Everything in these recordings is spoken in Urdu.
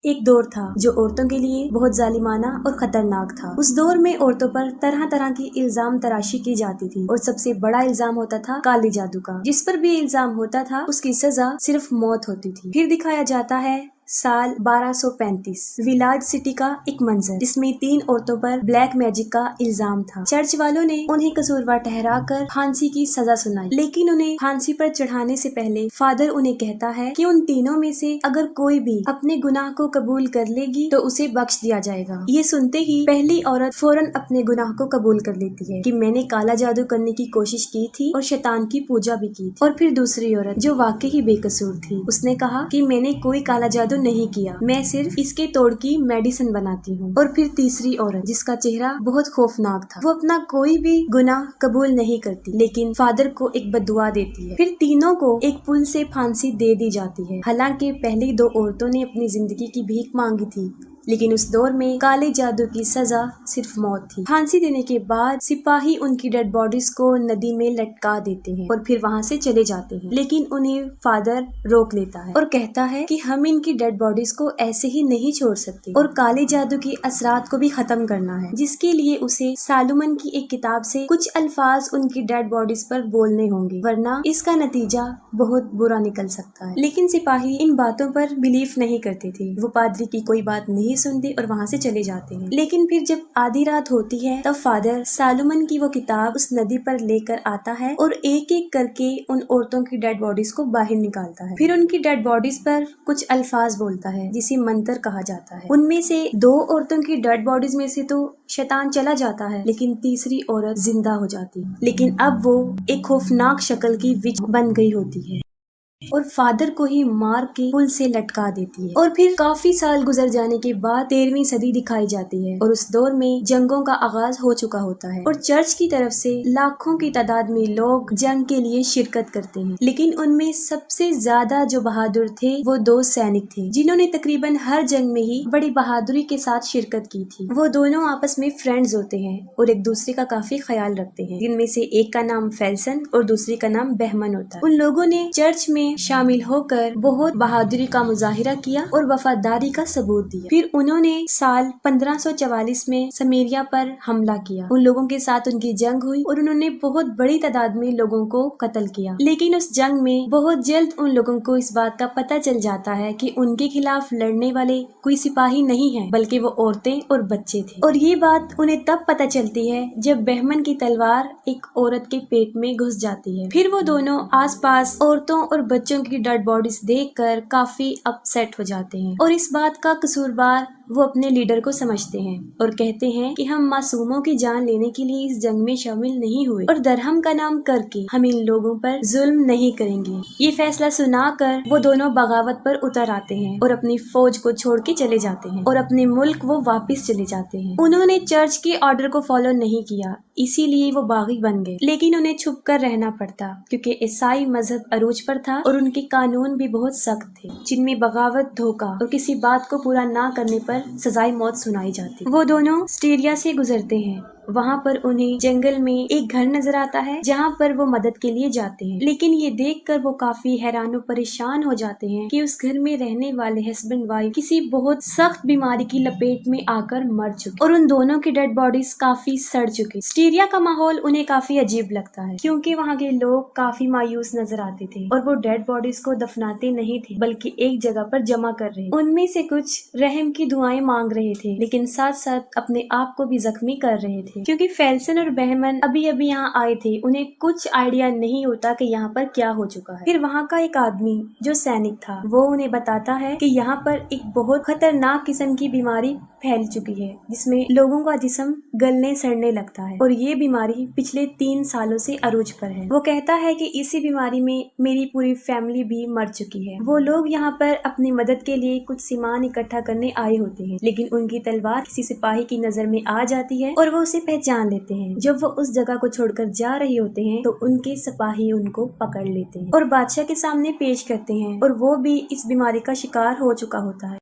ایک دور تھا جو عورتوں کے لیے بہت ظالمانہ اور خطرناک تھا۔ اس دور میں عورتوں پر طرح طرح کی الزام تراشی کی جاتی تھی اور سب سے بڑا الزام ہوتا تھا کالے جادو کا۔ جس پر بھی الزام ہوتا تھا اس کی سزا صرف موت ہوتی تھی۔ پھر دکھایا جاتا ہے سال 1235 ویلاج سٹی کا ایک منظر جس میں 3 عورتوں پر بلیک میجک کا الزام تھا۔ چرچ والوں نے انہیں قصوروار ٹھہرا کر پھانسی کی سزا سنائی، لیکن انہیں پھانسی پر چڑھانے سے پہلے فادر انہیں کہتا ہے کہ ان تینوں میں سے اگر کوئی بھی اپنے گناہ کو قبول کر لے گی تو اسے بخش دیا جائے گا۔ یہ سنتے ہی پہلی عورت فوراً اپنے گناہ کو قبول کر لیتی ہے کہ میں نے کالا جادو کرنے کی کوشش کی تھی اور شیطان کی پوجا بھی کی تھی۔ اور پھر دوسری عورت جو واقعی ہی بے قصور تھی، اس نے کہا کہ میں نے کوئی کالا جادو نہیں کیا، میں صرف اس کے توڑ کی میڈیسن بناتی ہوں۔ اور پھر تیسری عورت جس کا چہرہ بہت خوفناک تھا، وہ اپنا کوئی بھی گناہ قبول نہیں کرتی لیکن فادر کو ایک بد دعا دیتی ہے۔ پھر تینوں کو ایک پل سے پھانسی دے دی جاتی ہے۔ حالانکہ پہلی 2 عورتوں نے اپنی زندگی کی بھیک مانگی تھی، لیکن اس دور میں کالے جادو کی سزا صرف موت تھی۔ پھانسی دینے کے بعد سپاہی ان کی ڈیڈ باڈیز کو ندی میں لٹکا دیتے ہیں اور پھر وہاں سے چلے جاتے ہیں، لیکن انہیں فادر روک لیتا ہے اور کہتا ہے کہ ہم ان کی ڈیڈ باڈیز کو ایسے ہی نہیں چھوڑ سکتے اور کالے جادو کی اثرات کو بھی ختم کرنا ہے، جس کے لیے اسے سالومن کی ایک کتاب سے کچھ الفاظ ان کی ڈیڈ باڈیز پر بولنے ہوں گے، ورنہ اس کا نتیجہ بہت برا نکل سکتا ہے۔ لیکن سپاہی ان باتوں پر بلیف نہیں کرتے تھے، وہ پادری کی کوئی بات نہیں سنتے اور وہاں سے چلے جاتے ہیں۔ لیکن پھر جب آدھی رات ہوتی ہے تب فادر سالومن کی وہ کتاب اس ندی پر لے کر آتا ہے اور ایک ایک کر کے ان عورتوں کی ڈیڈ باڈیز کو باہر نکالتا ہے۔ پھر ان کی ڈیڈ باڈیز پر کچھ الفاظ بولتا ہے جسے منتر کہا جاتا ہے۔ ان میں سے 2 عورتوں کی ڈیڈ باڈیز میں سے تو شیطان چلا جاتا ہے، لیکن تیسری عورت زندہ ہو جاتی ہے، لیکن اب وہ ایک خوفناک شکل کی وچ بن گئی ہوتی ہے اور فادر کو ہی مار کے پل سے لٹکا دیتی ہے۔ اور پھر کافی سال گزر جانے کے بعد 13ویں صدی دکھائی جاتی ہے اور اس دور میں جنگوں کا آغاز ہو چکا ہوتا ہے اور چرچ کی طرف سے لاکھوں کی تعداد میں لوگ جنگ کے لیے شرکت کرتے ہیں، لیکن ان میں سب سے زیادہ جو بہادر تھے وہ 2 سینک تھے جنہوں نے تقریباً ہر جنگ میں ہی بڑی بہادری کے ساتھ شرکت کی تھی۔ وہ دونوں آپس میں فرینڈز ہوتے ہیں اور ایک دوسرے کا کافی خیال رکھتے ہیں، جن میں سے ایک کا نام فیلسن اور دوسری کا نام بہمن ہوتا ہے۔ ان لوگوں نے چرچ میں شامل ہو کر بہت بہادری کا مظاہرہ کیا اور وفاداری کا ثبوت دیا۔ پھر انہوں نے سال 1544 میں سمیریا پر حملہ کیا، ان لوگوں کے ساتھ ان کی جنگ ہوئی اور انہوں نے بہت بڑی تعداد میں لوگوں کو قتل کیا، لیکن اس جنگ میں بہت جلد ان لوگوں کو اس بات کا پتہ چل جاتا ہے کہ ان کے خلاف لڑنے والے کوئی سپاہی نہیں ہیں بلکہ وہ عورتیں اور بچے تھے، اور یہ بات انہیں تب پتہ چلتی ہے جب بہمن کی تلوار ایک عورت کے پیٹ میں گھس جاتی ہے۔ پھر وہ دونوں آس پاس عورتوں اور بچوں کی ڈیڈ باڈیز دیکھ کر کافی اپسیٹ ہو جاتے ہیں اور اس بات کا قصوروار وہ اپنے لیڈر کو سمجھتے ہیں اور کہتے ہیں کہ ہم معصوموں کی جان لینے کے لیے اس جنگ میں شامل نہیں ہوئے اور درہم کا نام کر کے ہم ان لوگوں پر ظلم نہیں کریں گے۔ یہ فیصلہ سنا کر وہ دونوں بغاوت پر اتر آتے ہیں اور اپنی فوج کو چھوڑ کے چلے جاتے ہیں اور اپنے ملک وہ واپس چلے جاتے ہیں۔ انہوں نے چرچ کے آرڈر کو فالو نہیں کیا، اسی لیے وہ باغی بن گئے، لیکن انہیں چھپ کر رہنا پڑتا کیونکہ عیسائی مذہب عروج پر تھا اور ان کے قانون بھی بہت سخت تھے، جن میں بغاوت، دھوکہ اور کسی بات کو پورا نہ کرنے پر سزائے موت سنائی جاتی۔ وہ دونوں سٹیریا سے گزرتے ہیں، وہاں پر انہیں جنگل میں ایک گھر نظر آتا ہے جہاں پر وہ مدد کے لیے جاتے ہیں، لیکن یہ دیکھ کر وہ کافی حیران و پریشان ہو جاتے ہیں کہ اس گھر میں رہنے والے ہسبینڈ وائف کسی بہت سخت بیماری کی لپیٹ میں آ کر مر چکے اور ان دونوں کی ڈیڈ باڈیز کافی سڑ چکی۔ سٹیریا کا ماحول انہیں کافی عجیب لگتا ہے کیونکہ وہاں کے لوگ کافی مایوس نظر آتے تھے اور وہ ڈیڈ باڈیز کو دفناتے نہیں تھے بلکہ ایک جگہ پر جمع کر رہے۔ ان میں سے کچھ رحم کی دعائیں مانگ رہے تھے لیکن ساتھ ساتھ اپنے آپ کو بھی زخمی کر رہے تھے کیونکہ فیلسن اور بہمن ابھی یہاں آئے تھے، انہیں کچھ آئیڈیا نہیں ہوتا کہ یہاں پر کیا ہو چکا ہے۔ پھر وہاں کا ایک آدمی جو سینک تھا وہ انہیں بتاتا ہے کہ یہاں پر ایک بہت خطرناک قسم کی بیماری پھیل چکی ہے جس میں لوگوں کا جسم گلنے سڑنے لگتا ہے اور یہ بیماری پچھلے 3 سالوں سے عروج پر ہے۔ وہ کہتا ہے کہ اسی بیماری میں میری پوری فیملی بھی مر چکی ہے۔ وہ لوگ یہاں پر اپنی مدد کے لیے کچھ سامان اکٹھا کرنے آئے ہوتے ہیں لیکن ان کی تلوار کسی سپاہی کی نظر میں آ جاتی ہے اور وہ اسے پہچان لیتے ہیں۔ جب وہ اس جگہ کو چھوڑ کر جا رہے ہوتے ہیں تو ان کے سپاہی ان کو پکڑ لیتے ہیں اور بادشاہ کے سامنے پیش کرتے ہیں اور وہ بھی اس بیماری کا شکار ہو چکا ہوتا ہے۔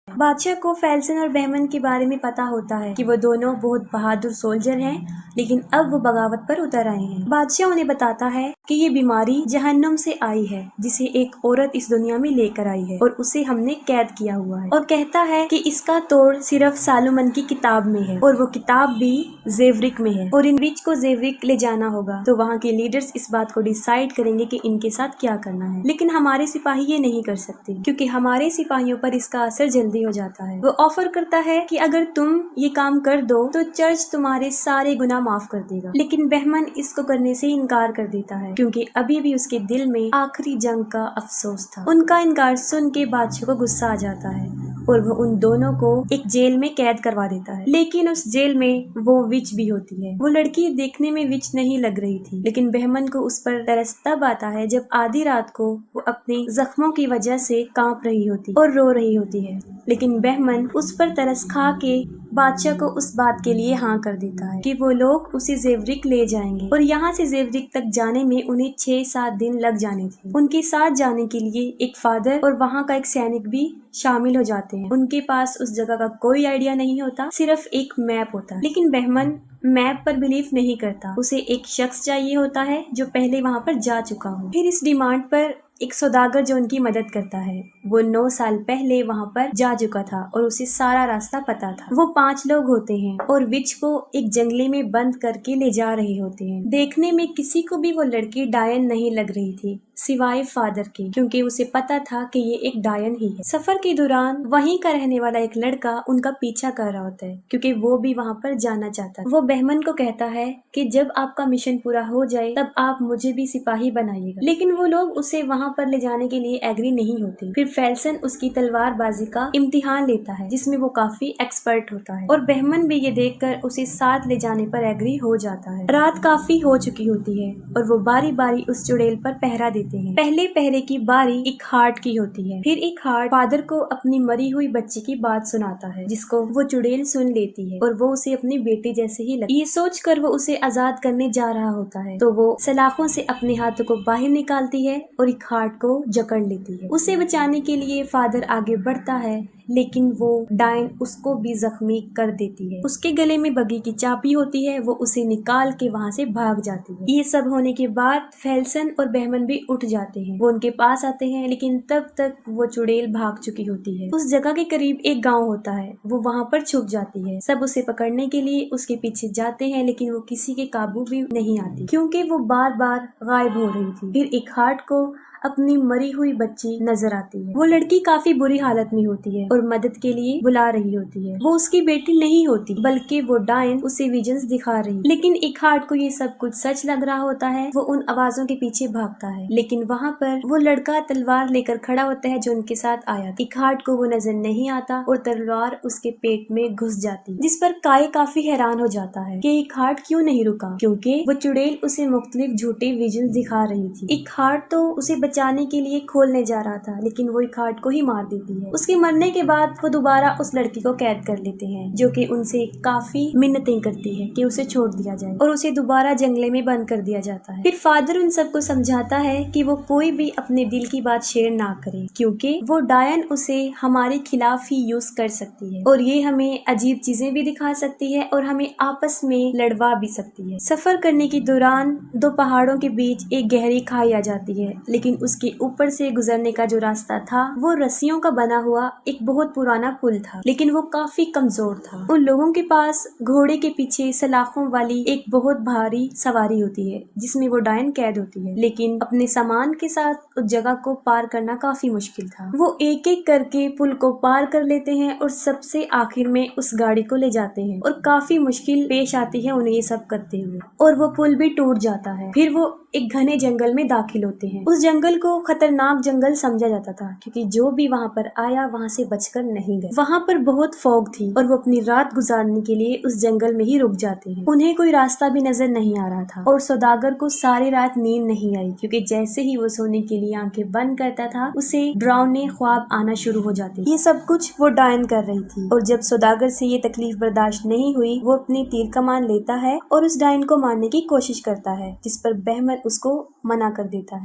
بادشاہ کو فیلسن اور بہمن کے بارے میں پتا ہوتا ہے کہ وہ دونوں بہت بہادر سولجر ہیں، لیکن اب وہ بغاوت پر اتر آئے ہیں۔ بادشاہ انہیں بتاتا ہے کہ یہ بیماری جہنم سے آئی ہے جسے ایک عورت اس دنیا میں لے کر آئی ہے اور اسے ہم نے قید کیا ہوا ہے، اور کہتا ہے کہ اس کا توڑ صرف سالومن کی کتاب میں ہے اور وہ کتاب بھی زیورک میں ہے اور ان وچ کو زیورک لے جانا ہوگا، تو وہاں کے لیڈرز اس بات کو ڈیسائیڈ کریں گے کہ ان کے ساتھ کیا کرنا ہے۔ لیکن ہمارے سپاہی یہ نہیں کر سکتے کیونکہ ہمارے سپاہیوں پر اس کا اثر جلدی ہو جاتا ہے۔ وہ آفر کرتا ہے کہ اگر تم یہ کام کر دو تو چرچ تمہارے سارے گناہ معاف کر دے گا، لیکن بہمن اس کو کرنے سے انکار کر دیتا ہے کیونکہ ابھی بھی اس کے دل میں آخری جنگ کا افسوس تھا۔ ان کا انکار سن کے بادشاہ کو غصہ آ جاتا ہے اور وہ ان دونوں کو ایک جیل میں قید کروا دیتا ہے، لیکن اس جیل میں وہ وچ بھی ہوتی ہے۔ وہ لڑکی دیکھنے میں وچ نہیں لگ رہی تھی، لیکن بہمن کو اس پر ترس تب آتا ہے جب آدھی رات کو وہ اپنے زخموں کی وجہ سے کانپ رہی ہوتی اور رو رہی ہوتی ہے، لیکن بہمن اس پر ترس کھا کے بادشاہ کو اس بات کے لیے ہاں کر دیتا ہے کہ وہ لوگ اسے زیورک لے جائیں گے، اور یہاں سے زیورک تک جانے میں انہیں 6-7 دن لگ جانے تھے۔ ان کے ساتھ جانے کے لیے ایک فادر اور وہاں کا ایک سینک بھی شامل ہو جاتے ہیں۔ ان کے پاس اس جگہ کا کوئی آئیڈیا نہیں ہوتا، صرف ایک میپ ہوتا ہے، لیکن بہمن میپ پر بلیف نہیں کرتا، اسے ایک شخص چاہیے ہوتا ہے جو پہلے وہاں پر جا چکا ہو۔ پھر اس ڈیمانڈ پر ایک سوداگر جو ان کی مدد کرتا ہے، وہ 9 سال پہلے وہاں پر جا چکا تھا اور اسے سارا راستہ پتا تھا۔ وہ 5 لوگ ہوتے ہیں اور وچ کو ایک جنگلے میں بند کر کے لے جا رہے ہوتے ہیں۔ دیکھنے میں کسی کو بھی وہ لڑکی ڈائن نہیں لگ رہی تھی سوائے فادر کے، کیونکہ اسے پتا تھا کہ یہ ایک ڈائن ہی ہے۔ سفر کے دوران وہیں کا رہنے والا ایک لڑکا ان کا پیچھا کر رہا ہوتا ہے کیونکہ وہ بھی وہاں پر جانا چاہتا ہے۔ وہ بہمن کو کہتا ہے کہ جب آپ کا مشن پورا ہو جائے تب آپ مجھے بھی سپاہی بنائیے گا، لیکن وہ لوگ اسے وہاں پر لے جانے کے لیے ایگری نہیں ہوتے۔ پھر فیلسن اس کی تلوار بازی کا امتحان لیتا ہے جس میں وہ کافی ایکسپرٹ ہوتا ہے، اور بہمن بھی یہ دیکھ کر اسے ساتھ لے جانے پر ایگری ہو جاتا ہے۔ رات کافی ہو چکی ہوتی ہے اور وہ باری باری اس چڑیل پر پہرا دیتے ہیں۔ پہلے پہرے کی باری ایک ہارٹ کی ہوتی ہے، پھر ایک ہارٹ فادر کو اپنی مری ہوئی بچی کی بات سناتا ہے جس کو وہ چڑیل سن لیتی ہے اور وہ اسے اپنی بیٹی جیسے ہی لگتی ہے۔ یہ سوچ کر وہ اسے آزاد کرنے جا رہا ہوتا ہے تو وہ سلاخوں سے اپنے ہاتھوں کو باہر نکالتی ہے اور ایک ہارٹ کو جکڑ لیتی ہے۔ اسے بچانے کے لیے فادر آگے بڑھتا ہے لیکن وہ ڈائن اس کو بھی زخمی کر دیتی ہے۔ اس کے گلے میں بگھی کی چابی ہوتی ہے، وہ اسے نکال کے وہاں سے بھاگ جاتی ہے۔ یہ سب ہونے کے بعد فیلسن اور بہمن بھی اٹھ جاتے ہیں، وہ ان کے پاس آتے ہیں لیکن تب تک وہ چڑیل بھاگ چکی ہوتی ہے۔ اس جگہ کے قریب ایک گاؤں ہوتا ہے، وہ وہاں پر چھپ جاتی ہے۔ سب اسے پکڑنے کے لیے اس کے پیچھے جاتے ہیں لیکن وہ کسی کے قابو بھی نہیں آتی کیونکہ وہ بار بار غائب ہو رہی تھی۔ پھر ایک ہارٹ کو اپنی مری ہوئی بچی نظر آتی ہے۔ وہ لڑکی کافی بری حالت میں ہوتی ہے اور مدد کے لیے بلا رہی ہوتی ہے۔ وہ اس کی بیٹی نہیں ہوتی بلکہ وہ ڈائن اسے ویژنز دکھا رہی، لیکن ایک ہارٹ کو یہ سب کچھ سچ لگ رہا ہوتا ہے۔ وہ ان آوازوں کے پیچھے بھاگتا ہے لیکن وہاں پر وہ لڑکا تلوار لے کر کھڑا ہوتا ہے جو ان کے ساتھ آیا تھا۔ ایک ہارٹ کو وہ نظر نہیں آتا اور تلوار اس کے پیٹ میں گھس جاتی، جس پر کائے کافی حیران ہو جاتا ہے کہ ایک ہارٹ کیوں نہیں رکا، کیونکہ وہ چڑیل اسے مختلف جھوٹے ویژنز دکھا رہی تھی۔ ایک ہارٹ تو اسے بچانے کے لیے کھولنے جا رہا تھا لیکن وہ ایک ہارٹ کو ہی مار دیتی ہے۔ اس کے مرنے کے بعد وہ دوبارہ اس لڑکی کو قید کر لیتے ہیں جو کہ ان سے کافی منتیں کرتی ہے کہ اسے چھوڑ دیا جائے اور اسے دوبارہ جنگلے میں بند کر دیا جاتا ہے۔ پھر فادر ان سب کو سمجھاتا ہے کہ وہ کوئی بھی اپنے دل کی بات شیئر نہ کرے کیونکہ وہ ڈائن اسے ہمارے خلاف ہی یوز کر سکتی ہے اور یہ ہمیں عجیب چیزیں بھی دکھا سکتی ہے اور ہمیں آپس میں لڑوا بھی سکتی ہے۔ سفر کرنے کے دوران 2 پہاڑوں کے بیچ ایک گہری کھائی آ جاتی ہے لیکن اس کے اوپر سے گزرنے کا جو راستہ تھا وہ رسیوں کا بنا ہوا ایک بہت پرانا پل تھا، لیکن وہ کافی کمزور تھا۔ ان لوگوں کے پاس گھوڑے کے پیچھے سلاخوں والی ایک بہت بھاری سواری ہوتی ہے جس میں وہ ڈائن قید ہوتی ہے، لیکن اپنے سامان کے ساتھ اس جگہ کو پار کرنا کافی مشکل تھا۔ وہ ایک ایک کر کے پل کو پار کر لیتے ہیں اور سب سے آخر میں اس گاڑی کو لے جاتے ہیں اور کافی مشکل پیش آتی ہے انہیں یہ سب کرتے ہوئے اور وہ پل بھی ٹوٹ جاتا ہے۔ پھر وہ ایک گھنے جنگل میں داخل ہوتے ہیں۔ اس جنگل کو خطرناک جنگل سمجھا جاتا تھا کیونکہ جو بھی وہاں پر آیا وہاں سے بچ کر نہیں گئے۔ وہاں پر بہت فوگ تھی اور وہ اپنی رات گزارنے کے لیے اس جنگل میں ہی رک جاتے ہیں۔ انہیں کوئی راستہ بھی نظر نہیں آ رہا تھا اور سوداگر کو ساری رات نیند نہیں آئی کیونکہ جیسے ہی وہ سونے کے لیے آنکھیں بند کرتا تھا اسے ڈراؤنے خواب آنا شروع ہو جاتے۔ یہ سب کچھ وہ ڈائن کر رہی تھی اور جب سوداگر سے یہ تکلیف برداشت نہیں ہوئی وہ اپنی تیر کمان لیتا ہے اور اس ڈائن کو مارنے کی کوشش کرتا ہے جس پر بہمن اس کو منع کر دیتا ہے۔